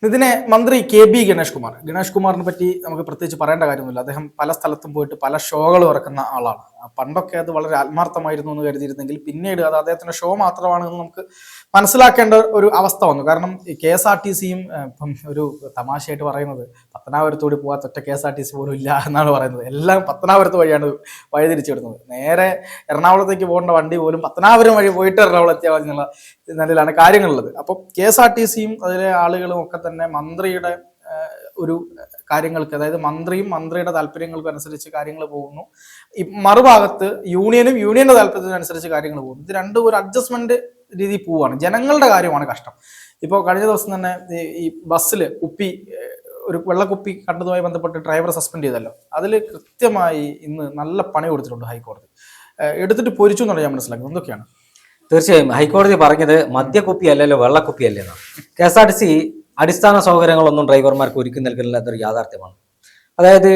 ഇതിനെ മന്ത്രി KB ഗണേഷ് കുമാറിനെ പറ്റി നമുക്ക് പ്രത്യേകിച്ച് പറയേണ്ട കാര്യമൊന്നുമില്ല. അദ്ദേഹം പല സ്ഥലത്തും പോയിട്ട് പല ഷോകൾ ഇറക്കുന്ന ആളാണ്. പണ്ടൊക്കെ അത് വളരെ ആത്മാർത്ഥമായിരുന്നു എന്ന് കരുതിയിരുന്നെങ്കിൽ പിന്നീട് അത് അദ്ദേഹത്തിന്റെ ഷോ മാത്രമാണ് എന്ന് നമുക്ക് മനസ്സിലാക്കേണ്ട ഒരു അവസ്ഥ വന്നു. കാരണം ഈ KSRTCയും ഇപ്പം ഒരു തമാശയായിട്ട് പറയുന്നത് പത്തനാപുരത്തോട് പോകാത്ത ഒറ്റ KSRTC പോലും ഇല്ല എന്നാണ് പറയുന്നത്. എല്ലാം പത്തനാപുരത്ത് വഴിയാണ് വഴിതിരിച്ചു വിടുന്നത്. നേരെ എറണാകുളത്തേക്ക് പോകേണ്ട വണ്ടി പോലും പത്തനാപുരം വഴി പോയിട്ട് എറണാകുളം എത്തിയാൽ മതി എന്നുള്ള നിലയിലാണ് കാര്യങ്ങളുള്ളത്. അപ്പോൾ KSRTCയും അതിലെ ആളുകളും ഒക്കെ തന്നെ മന്ത്രിയുടെ ഒരു കാര്യങ്ങൾക്ക്, അതായത് മന്ത്രിയുടെ താല്പര്യങ്ങൾക്ക് അനുസരിച്ച് കാര്യങ്ങൾ പോകുന്നു. ഈ മറുഭാഗത്ത് യൂണിയന്റെ താല്പര്യത്തിനനുസരിച്ച് കാര്യങ്ങൾ പോകുന്നു. ഇത് രണ്ടും ഒരു അഡ്ജസ്റ്റ്മെന്റ് രീതി പോവാണ്. ജനങ്ങളുടെ കാര്യമാണ് കഷ്ടം. ഇപ്പോൾ കഴിഞ്ഞ ദിവസം തന്നെ ഈ ബസ്സിൽ ഒരു വെള്ളക്കുപ്പി കണ്ടതുമായി ബന്ധപ്പെട്ട് ഡ്രൈവറെ സസ്പെൻഡ് ചെയ്തല്ലോ. അതിൽ കൃത്യമായി ഇന്ന് നല്ല പണി കൊടുത്തിട്ടുണ്ട് ഹൈക്കോടതി. എടുത്തിട്ട് പൊരിച്ചു എന്നാണ് ഞാൻ മനസ്സിലാക്കുന്നത്. എന്തൊക്കെയാണ്? തീർച്ചയായും ഹൈക്കോടതി പറഞ്ഞത് മദ്യക്കുപ്പി അല്ലല്ലോ വെള്ളക്കുപ്പി അല്ലേന്നാണ്. KSRTC അടിസ്ഥാന സൗകര്യങ്ങളൊന്നും ഡ്രൈവർമാർക്ക് ഒരുക്കി നൽകുന്നില്ലാത്തൊരു യാഥാർത്ഥ്യമാണ്. അതായത്